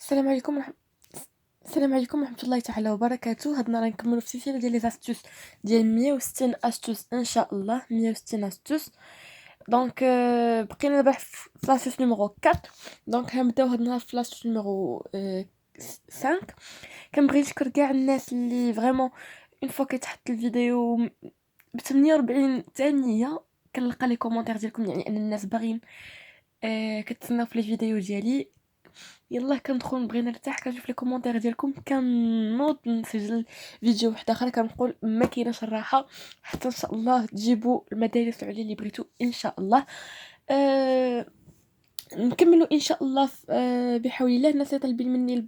السلام عليكم السلام عليكم ورحمة الله تعالى وبركاته. هاد النهار نكملوا في سلسلة ديال لي زاستوس ديال 160 استوس ان شاء الله. 160 استوس. دونك بقينا دابا في لاستوس نيميرو 4. دونك غنبداو هاد النهار في لاستوس نيميرو 5. كنبغي نشكر كاع الناس اللي فريمون اون فوا كيتحط الفيديو ب 48 ثانية كنلقى لي كومونتير ديالكم، يعني ان الناس باغيين كتسناو في لي فيديو ديالي. يلا كندخل نبغي نرتاح كنشوف لي كومونتير ديالكم كنوض نسجل فيديو واحد اخر كنقول ما كايناش الراحه حتى ان شاء الله تجيبوا المدارس العليا اللي بغيتو ان شاء الله. نكملوا ان شاء الله بحول الله. الناس اللي طالبين مني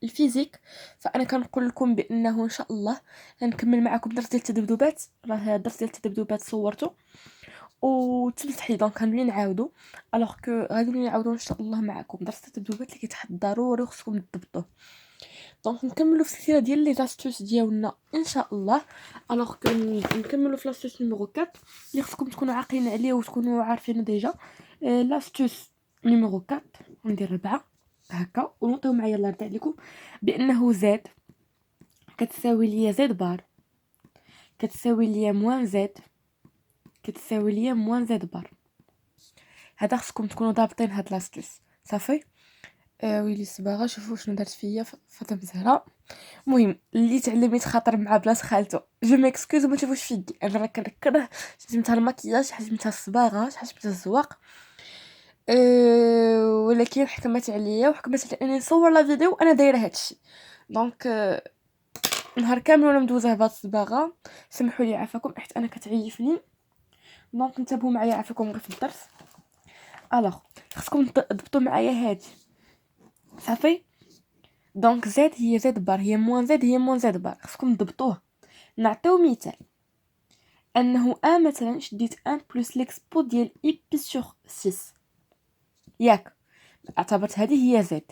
الفيزيك فانا كنقول لكم بانه ان شاء الله غنكمل معكم درس ديال التذبذبات. راه درس ديال التذبذبات صورته وتمسحي دونك غنولي نعاودو الوغ كو غادي نعاودو ان شاء الله معكم درس التذبذبات اللي كيتحط ضروري خصكم تضبطوه. دونك نكملوا في السلسله ديال لي زاستوس ديالنا ان شاء الله. الوغ كو نكملوا في لاستوس نيميرو 4 اللي خصكم تكونوا عاقلين عليه وتكونوا عارفينه ديجا. لاستوس نيميرو 4 ندير 4 هكا ونوطيو معايا الله يرضي عليكم بانه زاد كتساوي ليا زد بار كتساوي ليا موان زد كتساوي ليا موان زد بار. هذا خصكم تكونوا ضابطين هاد لاستوس صافي. ويلي الصباغه شوفوا شنو دارت فيا فاطمه زهراء. المهم اللي تعلميت خاطر مع بلاص خالته جو ميكسكوز وما تشوفوش في يدي انا راه كنكره حجمتها المكياج حجمتها الصباغه حجمتها الزواق. ولكن حكمت عليا وحكمت على اني نصور لا فيديو وانا دايره هادشي. دونك نهار كامل وانا مدوزه بهاد الصباغه. سمحوا لي عافاكم حيت انا كتعيفني. دونك انتبهوا معايا عافاكم غير في الدرس. الوغ خصكم تضبطوا معايا هادي صافي. دونك زد هي زد بار هي موان زد هي موان زد بار خصكم تضبطوه. نعطيو مثال انه مثلا شديت 1 بلس ليكسبو ديال اي بي سور 6 ياك اعتبرت هذه هي زد.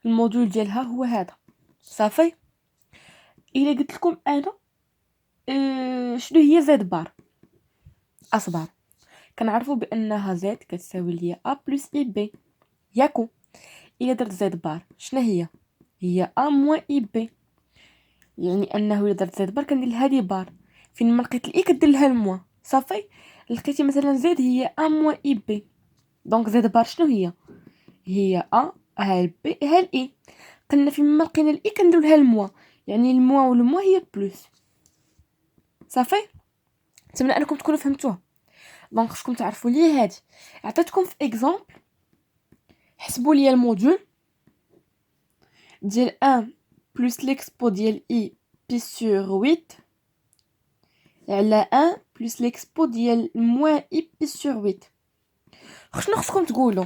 الموديول ديالها هو هذا صافي. الا قلت لكم انا شنو هي زد بار اصبر كنعرفوا بانها زد كتساوي ليا ا بلس اي بي ياكو. الا درت زد بار شنو هي ا موان اي بي، يعني انه الا درت زد بار كندير لهادي بار فين ما لقيت الاي كدير لها الموا صافي. لقيتي مثلا زد هي ا موان اي بي دونك زد بار شنو هي ا ها البي ها الاي. قلنا فين ما لقينا الاي كندير لها الموا يعني الموا والموا هي بلس صافي. نتمنى انكم تكونوا فهمتوها. دونك خصكم تعرفوا لي هادي عطيتكم في اكزامبل. حسبوا لي الموديول ديال 1 بلس ليكسبو ديال اي بي سور 8 على 1 بلس ليكسبو ديال موان اي بي سور 8. شنو خصكم تقولوا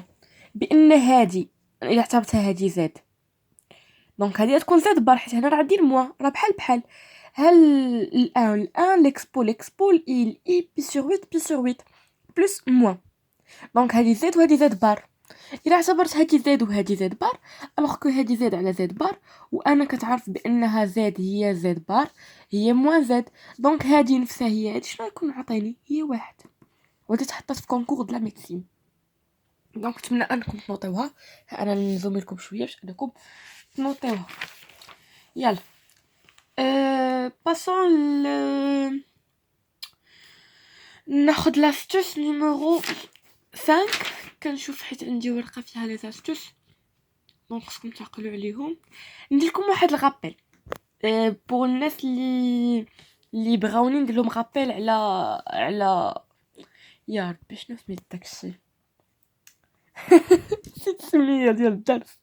بان هادي الا اعتبرتها هادي زد دونك هادي تكون زد بار حيت هنا راه ندير موان راه بحال بحال. هل الان ليكسبو الاي بي سور 8 بي سور 8 بلس موان دونك هادي زد وهادي زد بار. الا اعتبرت هادي زد وهادي زد بار الوغ كو هادي زد على زد بار وانا كتعرف بانها زد هي زد بار هي موان زد. دونك هادي نفسها هي هادي شنو يكون عطيني هي واحد ودي تحطات في كونكور د لا ميديسين. دونك نتمنى انكم تنوطيوها. انا نزوم لكم شويه باش انكم تنوطيوها. يلا باسون ناخذ لاستوس نيميرو 5. كنشوف حيت عندي ورقه فيها لي زاستوس دونك خصكم تعقلوا عليهم. ندير لكم واحد الغابيل بور الناس اللي بغاوني ندير لهم غابيل على يا ربي شنو سميت داكشي نسيت السميه ديال الدرس.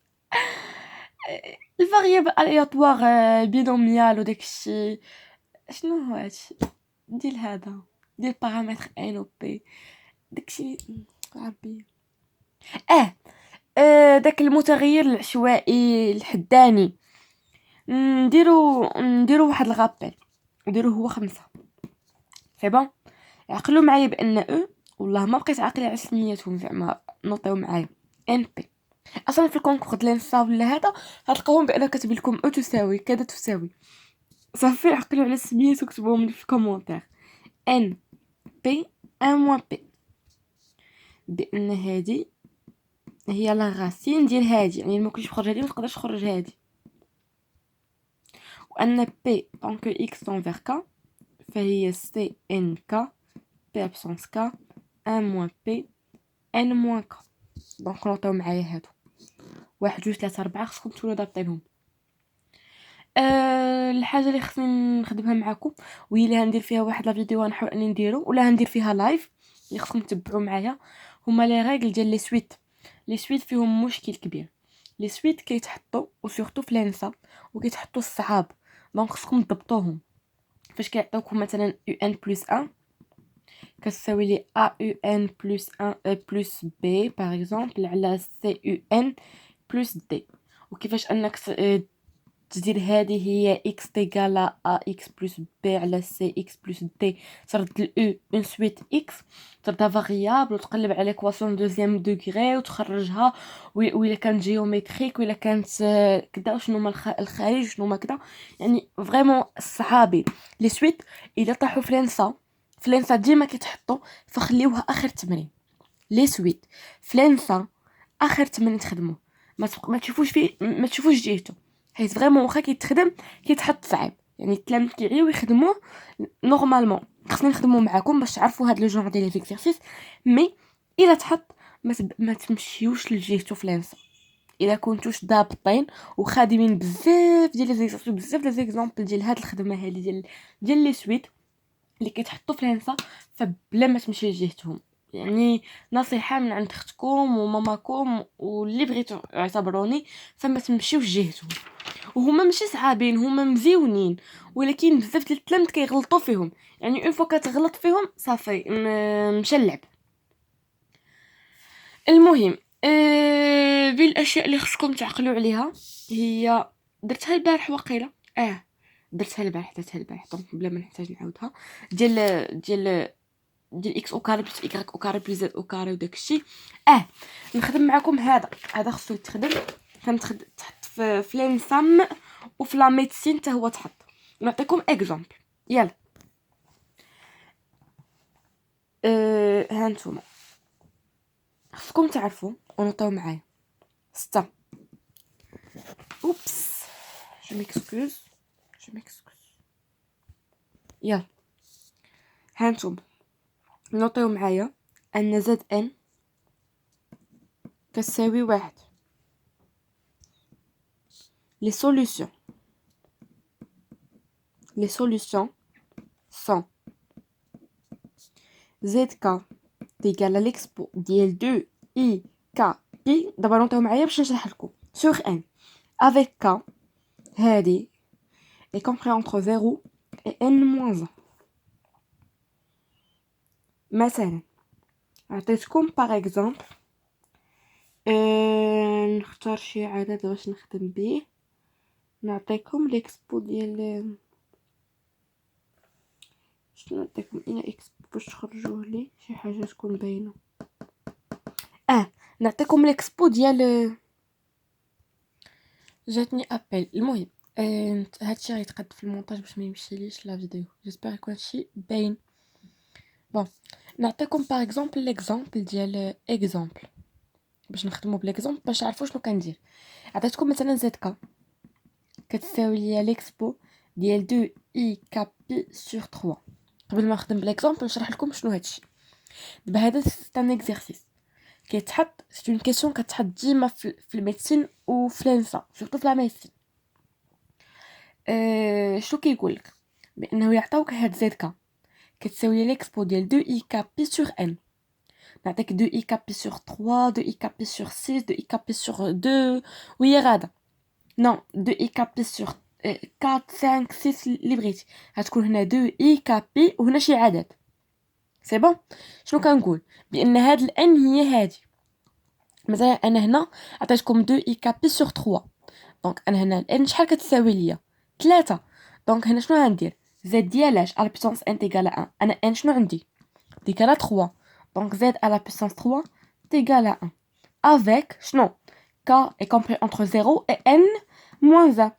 الفاريابل الياتوار بينوميال وداكشي شنو هو هادشي ديال هذا ديال بارامتر ان و بي داكشي عربي داك المتغير العشوائي الحداني. نديرو واحد الغابيل نديرو هو 5 سي بون. عقلوا معايا بان او والله ما بقيت عاقله على سميتهم زعما نوطيو معايا ان بي. اصلا في الكونكور د الانسا ولا هذا غتلقاوهم بان كاتب لكم او تساوي كذا تساوي صافي. عقلوا على السميات وكتبوهم لي في الكومونتير ان بي ان موان بي بان هادي هي لا غاسين ديال هادي، يعني ممكنش تخرج هادي متقدرش تخرج هادي. وان بي طونك اكس تنفيغ كا فهي سي ان كا بي ابسونس كا ان موان بي ان موان كا. دونك نوطيو معايا هادو 1 2 3 4 خصكم تكونوا ضابطينهم. الحاجه اللي خصني نخدمها معكم وهي اللي غندير فيها واحد لا فيديو غنحاول اني نديرو ولا غندير فيها لايف اللي خصكم تتبعوا معايا، هما لي ريغل ديال لي سويت. لي سويت فيهم مشكل كبير. لي سويت كيتحطوا وسورتو في لانسا وكيتحطوا الصعاب، دونك خصكم تضبطوهم. فاش كيعطيوكم مثلا u n plus 1 كتساوي لي a u n plus 1 plus b باغ اكزومبل على c u n plus d. وكيفاش انك تدير هذه هي x تيغال a x plus b على c x plus d، ترد ال u اون سويت x تردها فاريابل وتقلب على ليكواسيون دوزيام دوغري وتخرجها، وإلا كانت جيومتريك وإلا كانت كدا شنو هما الخارج شنو هما كدا، يعني فريمون صعابين لي سويت. الا طاحوا في لانسا ديما كيتحطوا، فخليوها اخر تمرين. لي سويت في لانسا اخر تمرين تخدموه، ما تشوفوش فيه، ما تشوفوش جهته، حيت فريمون واخا كيتخدم كيتحط صعيب. يعني التلاميذ كيعيو يخدموه نورمالمون. خصني نخدمو معاكم باش تعرفوا هاد لو جونغ ديال ليكزارسيس، مي الا تحط ما تمشيوش لجهته في لانسا. الا كنتوش ضابطين وخادمين بزاف ديال ليزيكزارسيس بزاف ديال ليزامبل ديال هاد الخدمه هذه ديال لي سويت اللي كيتحطوا في لانسا، فبلا ما تمشي لجهتهم. يعني نصيحه من عند اختكم وماماكم واللي بغيتو اعتبروني، فما تمشيوش جهتهم. وهما ماشي صعابين، هما مزيونين، ولكن بزاف ديال التلاميذ كيغلطوا فيهم. يعني اون فوا كتغلط فيهم صافي مشى اللعب. المهم بين الاشياء اللي خصكم تعقلوا عليها هي درتها البارح وقيله درتها البارح دونك بلا ما نحتاج نعاودها. ديال اكس او كاري بلس ايكغيك او كاري بلس زد او كاري وداكشي. نخدم معكم هذا خصو يتخدم، تحط في لانسام وفي لا ميديسين حتى هو تحط. نعطيكم اكزامبل يلا. هانتوما خصكم تعرفوا ونوطيو معايا 6. اوبس جو ميكسكوز يلا. هانتوما نوطيو معايا ان زد ان كتساوي 1. les solutions sont zk égal à l'expo ديال 2 i k pi. دابا نوطيو معايا باش نشرح لكم sur n avec k هادي est compris entre 0 et n-1. مثلا عطيتكم باغ اكزومبل نختار شي عدد باش نخدم به. نعطيكم ليكسبو ديال شنو نعطيكم انا اكسبو باش تخرجوه لي شي حاجه تكون باينه. نعطيكم ليكسبو ديال جاتني ابل. المهم هادشي غيتقاد في المونتاج باش ما يمشيليش لا فيديو. جيسبر يكون هادشي باين. بون نعطيكم باغ اكزومبل ليكزامبل ديال اكزامبل باش نخدموا بليكزامبل باش تعرفوا شنو كندير. عطيتكم مثلا زد كا كتساوي ليا ليكسبو ديال 2 اي كابي سور 3. قبل ما نخدم بليكزامبل نشرح لكم شنو هادشي. دابا هذا ستان اكزرسيس كيتحط سي اون كيسيون كتحط ديما في الميديسين وفي لانسا سورتو في لا ميديسين. شنو كيقول لك بانه يعطيوك هاد زد كا كتساوي ليكسبو ديال 2 اي كابي سور ان. نعطيك 2 اي كابي سور 3 2 اي كابي سور 6 2 اي كابي سور 2 وهي غادا نو 2 اي كابي سور 4 5 6 اللي بغيتي. غتكون هنا 2 اي كابي وهنا شي عدد. سي بون. شنو كنقول بان هاد الان هي هادي. مثلا انا هنا عطيتكم 2 اي كابي سور 3، دونك انا هنا الان شحال كتساوي ليا 3. دونك هنا شنو غندير زد ديالاش على بيسونس ان تيغال 1. انا ان شنو عندي تيغال 3، دونك زد على بيسونس 3 تيغال 1 avec شنو k est compris entre 0 et n moins 1.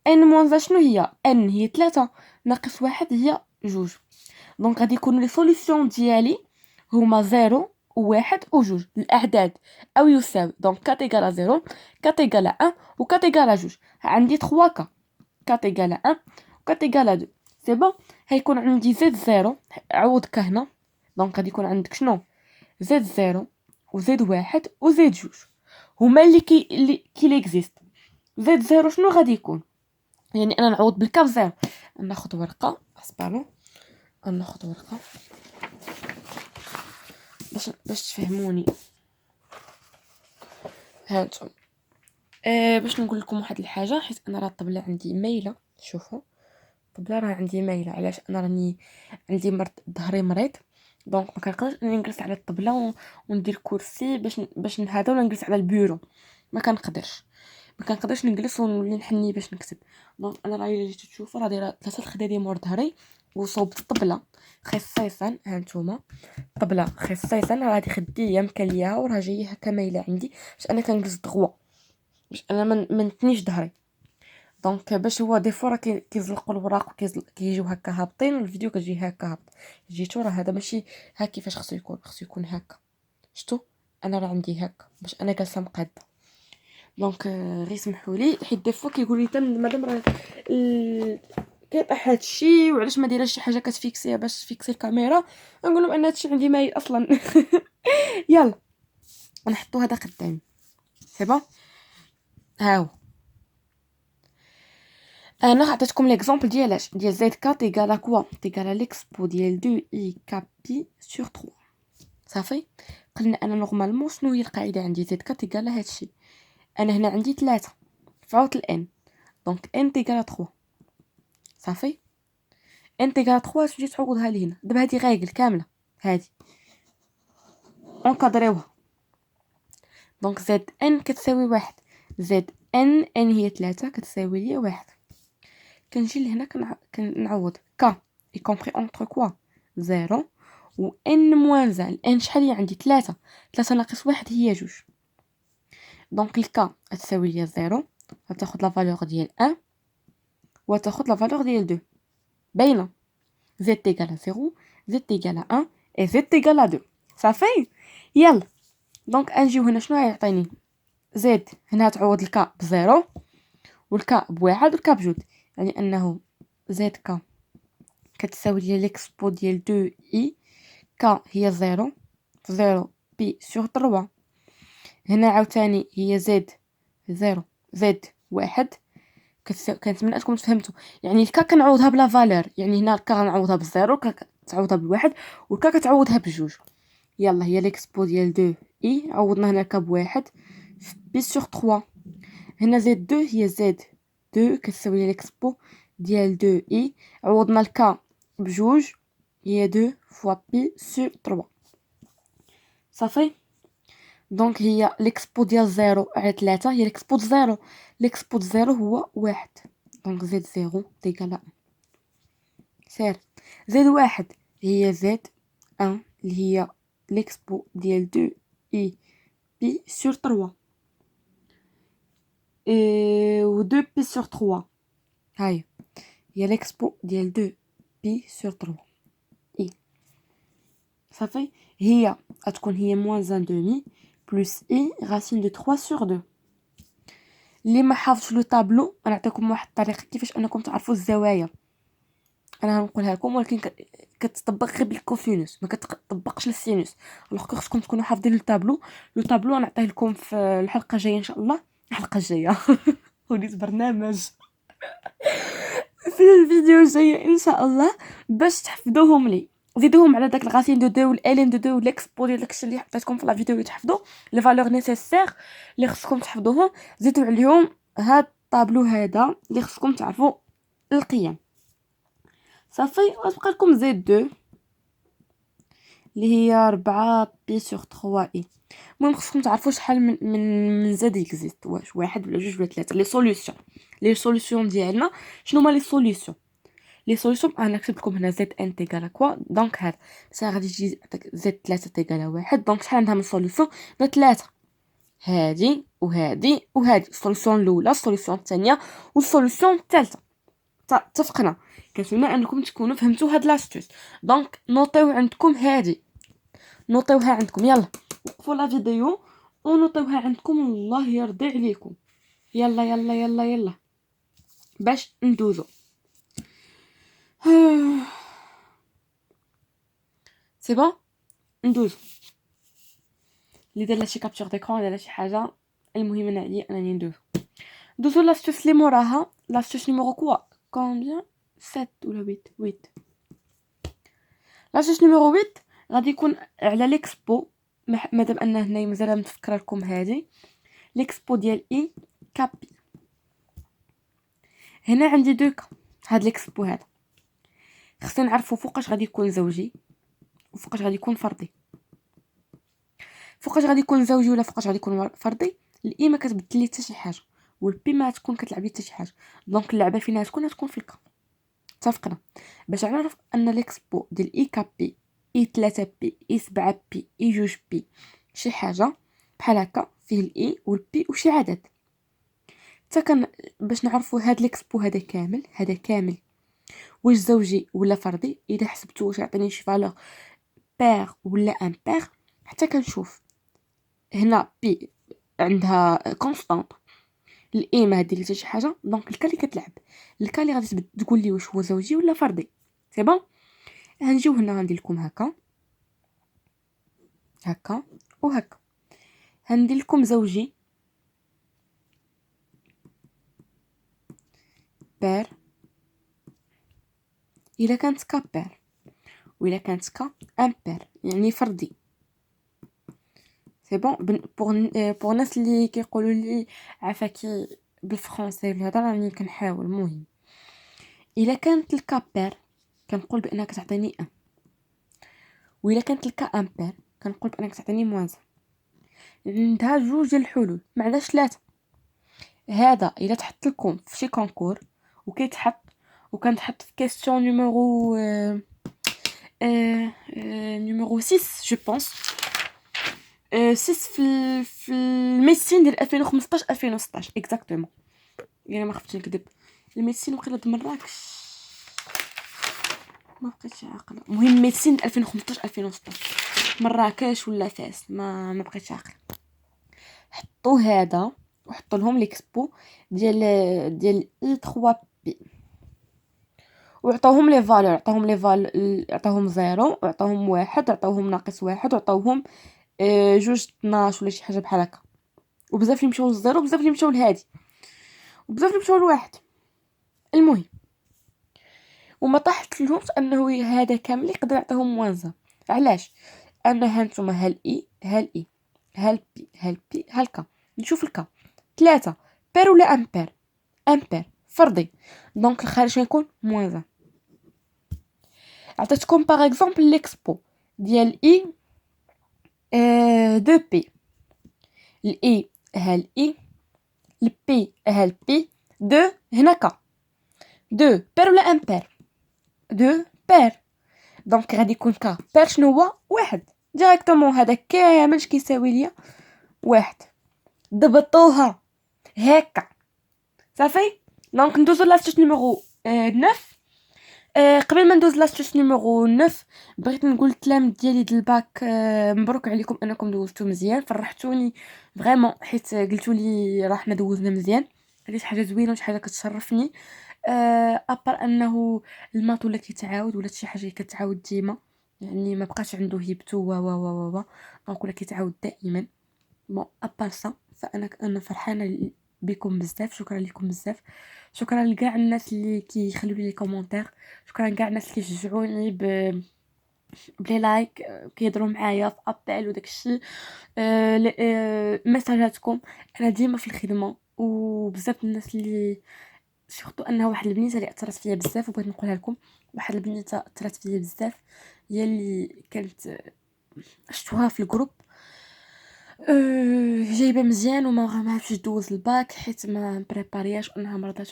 n moins 1 شنو هي n هي 3 ناقص 1 هي 2. دونك غادي يكونوا لي سوليوشن ديالي هما 0 وواحد وجوج الأعداد أو يساوي. دونك كات إيكال زيرو، كات إيكال أن، وكات إيكال جوج. عندي 3 كا، كات إيكال أن وكات إيكال دو. سي بون. هيكون عندي زد زيرو، عوض كا هنا. دونك غادي يكون عندك شنو؟ زد زيرو وزد واحد وزد جوج هما اللي ليكزيست. زد زيرو شنو غادي يكون؟ يعني انا نعوض بالكاف زيرو. ناخذ ورقه اسبالو، ناخذ ورقه باش تفهموني. هانتم باش نقول لكم واحد الحاجه، حيت انا راه الطبله عندي مايله. شوفوا الطبله راه عندي مايله. علاش؟ انا راني عندي مرض، ظهري مريض. دونك ما كنقدرش نجلس على الطبله وندير كرسي باش هذا ولا نجلس على البيرو. ما كنقدرش نجلس ونولي نحني باش نكتب. دونك انا راه جيت تشوفوا راه دايره 3 خدادي مور ظهري وصوبت الطبله خصيصا. ها نتوما الطبله خصيصا راه هذه خديه مكلياها وراه جايه هكا مايله عندي باش انا كنجلس دغوا، باش انا ما نتنيش ظهري. دونك باش هو دي فوا راه كيزلقوا الوراق كيجيو هكا هابطين والفيديو كتجي هكا هابط. جيتو راه هذا ماشي ها كيفاش خصو يكون هكا. شتو انا راه عندي هكا باش انا جالسه مقاده. دونك غير سمحوا لي، حيت دي فوا كيقول لي مادام راه كيطيح هادشي وعلاش ما دايرش شي حاجه كتفيكسيها باش تفيكسي الكاميرا. نقول لهم ان هادشي عندي مايل اصلا. يلا نحطو هذا قدامي. سي بون. ها هو انا عطيتكم ليكزامبل ديال زد كات ايكال كوا ايكال ليكسبو ديال 2 اي كابي سور 3. صافي. قلنا انا نورمالمون شنو هي القاعده عندي؟ زد كات ايكال هادشي. انا هنا عندي 3 فعوض الان، دونك ان ايكال 3. صافي. ان ايكال 3 تجي تعوضها لي هنا. دابا هادي غايقل كامله، هادي اونكادريوها. دونك زد ان كتساوي 1. زد ان هي 3 كتساوي لي 1. كنجي لهنا كنعوض ك اي كومبري اونتر كوا 0 و ان موان 1. ان شحال هي عندي؟ 3 ناقص 1 هي 2. دونك الكا تساوي لي 0، غتاخد لا فالور ديال 1 وتاخد لا فالور ديال 2. باينه z égale 0 z égale 1 et z égale 2. صافي. يلا دونك نجيو هنا شنو غيعطيني؟ زد هنا تعوض الكا بزيرو والكا بواحد والكا بجوج، يعني انه زد كا كتساوي لي ليكسبو ديال 2 اي. كا هي 0 بي سور 3. هنا عاوتاني هي زد 0 زد واحد كنتمنى انكم تفهمتوا. يعني الكا كنعوضها بلا فالور، يعني هنا الكا غنعوضها بالزيرو، كتعوضها بالواحد، والكا كتعوضها بجوج. يلا هي ليكسبو ديال 2 اي. عوضنا هنا الكا بواحد بي سور 3. هنا زد 2 هي زد 2 كتساوي ليكسبو ديال 2 اي. عوضنا الكا بجوج هي 2 فوا بي سور 3. صافي. دونك هي ليكسبو ديال 0 على 3 هي ليكسبو ديال 0. ليكسبو ديال 0 هو 1. دونك زد 0 تيكالا سير. زد 1 هي زد 1 اللي هي ليكسبو ديال 2 اي بي سور 3 و 2 بي سور 3 هاي هي ليكسبو ديال 2 بي سور 3 اي. صافي. هي غتكون هي موان 1 دومي بلس اي راسين دو 3 سور 2. اللي ما حافظش لو طابلو نعطيكم واحد الطريقه كيفاش انكم تعرفوا الزوايا. انا غنقولها لكم ولكن كتطبق غير بالكوسينوس، ما كتطبقش للسينوس. الوغ خصكم تكونوا حافظين لو طابلو نعطيه لكم في الحلقه الجايه ان شاء الله. الحلقه الجايه وليت برنامج في الفيديو الجاي ان شاء الله باش تحفظوهم لي. زيدوهم على داك الغاسين دو دو والالين دو دو والاكسبو ديال داكشي اللي حطيتكم في لا فيديو اللي تحفظوا لي فالور نيسيسير اللي خصكم تحفظوهم. زيدوا عليهم هاد الطابلو هذا اللي خصكم تعرفوا القيم. صافي. غتبقى لكم زد 2 اللي هي 4 بي سور 3 اي. المهم خصكم تعرفوا شحال من زد اكزيست، واش واحد ولا جوج ولا ثلاثه. لي سوليوشن ديالنا شنو هما لي سوليوشن انا كتبت لكم هنا زد ان تيغال كوا. دونك هاد غادي تجي زد 3 تيغال 1. دونك شحال عندها من سوليوشن؟ 3. هادي وهادي وهادي السوليوشن الاولى السوليوشن الثانيه والسوليوشن الثالثه. اتفقنا. كنتمنى انكم تكونوا فهمتوا هاد لاستوس. دونك نوطيو عندكم هادي. نوطيوها عندكم. يلا وقفوا لا فيديو ونوطيوها عندكم والله يرضي عليكم. يلا يلا يلا يلا باش ندوزو. سي بون ندوزو. اللي دار شي كابتور ديكرون ولا شي حاجه، المهم انا عليا انني ندوزو لاستوس لي موراها. لاستوس نيميرو كوا كومبيان 7 ولا 8. لاستوس نيميرو 8 غادي يكون على ليكسبو. مادام ان هنايا مازال متفكره لكم هذه ليكسبو ديال اي كابي. هنا عندي دوكا. هاد ليكسبو هذا خصنا نعرفوا فوقاش غادي يكون زوجي وفوقاش غادي يكون فردي. فوقاش غادي يكون زوجي ولا فوقاش غادي يكون فردي، الاي ما كتبدل لي حتى شي حاجه والبي ما تكون كتلعب لي حتى شي حاجه. دونك اللعبه فينا تكون في الكا. اتفقنا؟ باش نعرف ان ليكسبو ديال اي كابي اي 3 بي اي 7 بي اي 2 بي شي حاجه بحال هكا فيه الاي والبي وشي عدد. حتى كان باش نعرفوا هاد ليكسبو هذا كامل واش زوجي ولا فردي. اذا حسبتو واش يعطيني شي فالور بير ولا امبير، حتى كنشوف هنا بي عندها كونستانت، الاي ما دير لي حتى شي حاجه. دونك الكا اللي كتلعب الكا اللي غادي تقول لي واش هو زوجي ولا فردي. سي بون. غنجيو هنا غندير لكم هكا هكا وهكا. غندير لكم زوجي بير الا كانت كا بير، وإلا كانت كا امبير يعني فردي. سي بون. بوغ الناس اللي كيقولوا لي عافاكي بالفرنسي بالهضره راني كنحاول. المهم الا كانت الكا بير كنقول بانها كتعطيني ان، وإلا كانت الكا امبير كنقول بانها كتعطيني موان. عندها جوج ديال الحلول ما عندهاش ثلاثه. هذا الا تحط لكم في شي كونكور وكيتحط وكنتحط في كيسيون نيميرو نيميرو 6 جو بونس 6 في الميديسين ديال 2015 2016 اكزاكتومون. يعني ما خفتش نكذب. الميديسين وقيله د مراكش ما بقيتش عاقله. المهم ميديسين 2015 2016 مراكش ولا فاس ما بقيتش عاقله. حطوا هذا وحطوا لهم ليكسبو ديال اي 3 بي وعطاوهم لي فالور. عطاوهم 0 وعطاوهم 1 وعطاوهم ناقص 1 وعطاوهم جوج 12 ولا شي حاجه بحال هكا. وبزاف اللي مشاو للزيرو وبزاف اللي مشاو لهادي وبزاف اللي مشاو لواحد. المهم وما طاحت لهمش انه هذا كامل يقدر يعطيهم موانزه. علاش؟ انا هانتوما هالاي هالبي هالبي هالكا. نشوف الكا 3 بير ولا امبير. امبير فردي. دونك الخارج غيكون موانزه. عطيتكم باغ اكزومبل ليكسبو ديال اي 2 بي. الاي هالاي البي هالبي 2 هناك 2 بير ولا امبير 2 بير. دونك غادي يكون كا بير شنو هو واحد ديريكتومون. هذا كامل كيساوي ليا واحد. ضبطوها هكا صافي. دونك ندوزو لاستوس نيميرو 9. قبل ما ندوز لاستوس نيميرو 9 بغيت نقول التلاميذ ديالي ديال الباك مبروك عليكم انكم دوزتو مزيان. فرحتوني فريمون حيت قلتوا لي راه حنا دوزنا مزيان. هذه شي حاجه زوينه وشي حاجه كتشرفني. ابار انه المات ولا كيتعاود ولا شي حاجه كتعاود ديما، يعني ما بقاش عنده هيبتو و دونك ولا كيتعاود دائما. بون ابار سا فانا فرحانه بكم بزاف. شكرا لكم بزاف. شكرا لكاع الناس اللي كيخليو لي كومونتير. شكرا لكاع الناس اللي شجعوني بلي لايك كيهضروا معايا في ابل وداك الشيء. ميساجاتكم. انا ديما في الخدمه وبزاف الناس اللي سورتو انها واحد البنيته اللي اثرت فيا بزاف وبغيت نقولها لكم. واحد البنيته اثرت فيا بزاف هي اللي كانت شفتوها في الجروب جايبه مزيان وما عرفتش دوز الباك حيت ما بريبارياش انها مرضات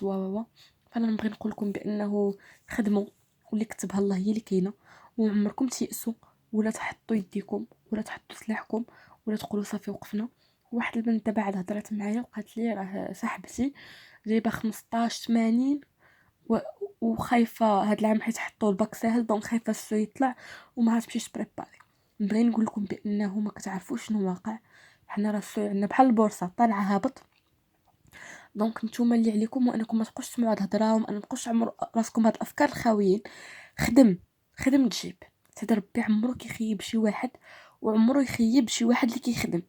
فانا نبغي نقول لكم بانه خدموا واللي كتبها الله هي اللي كاينه. وعمركم تيأسوا ولا تحطوا يديكم ولا تحطوا سلاحكم ولا تقولوا صافي وقفنا. واحد البنت بعد هضرت معايا وقالت لي راه صاحبتي جايبه 15 80 وخايفه هاد العام حيت حطوا الباك ساهل دونك خايفه السو يطلع وما عرفتش تبريباري. نبغي نقول لكم بانه ما كتعرفوش شنو واقع. حنا راه السوق عندنا بحال البورصه طالعه هابط. دونك نتوما اللي عليكم هو انكم ما تبقوش تسمعوا هاد الهضره وما تبقوش تعمروا راسكم هاد الافكار الخاويين. خدم، خدم تجيب. سيدي ربي عمرو كيخيب شي واحد وعمرو يخيب شي واحد اللي كيخدم.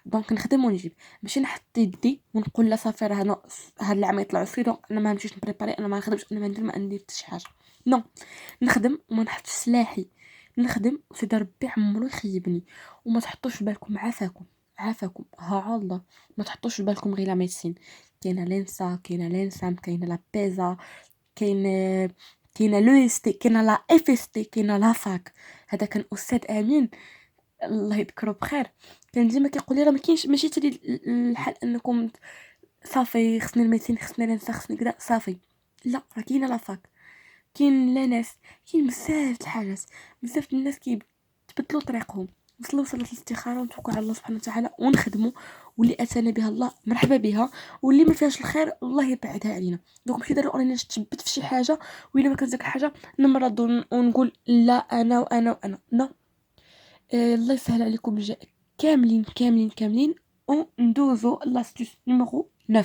دونك نخدم ونجيب، ماشي نحط يدي ونقول لا صافي راه انا هاد العام يطلعوا سي دونك انا ما نمشيش نبريباري، انا ما نخدمش، انا ما ندير حتى شي حاجه. نو، نخدم وما نحطش سلاحي. نخدم وسيدي ربي عمرو يخيبني. وما تحطوش في بالكم عافاكم، عافاكم ها الله، ما تحطوش في بالكم غير لا ميديسين. كاينه لينسا، كاينه لينسام، كاينه لا بيزا، كاين كاينه لو اس تي، كاينه لا اف اس تي، كاينه لا فاك. هذا كان استاذ امين الله يذكره بخير، كان ديما كيقول لي راه ما كاينش، ماشي تري الحال انكم صافي خصني الميديسين، خصني لينسا، خصني كذا صافي. لا، راه كاينه لا فاك، كاين لا ناس، كاين بزاف د الحاجات. بزاف د الناس كيتبدلوا طريقهم. وصلوا صلاة الاستخارة ونتوكلوا على الله سبحانه وتعالى ونخدموا. واللي اتانا بها الله مرحبا بها، واللي ما فيهاش الخير الله يبعدها علينا. دونك ماشي ضروري انني نتثبت في شي حاجه وإلا ما كانت ديك الحاجه نمرض ونقول لا انا وانا وانا نو. الله يسهل عليكم الجاء كاملين كاملين كاملين. وندوزو لاستيس نيميرو 9.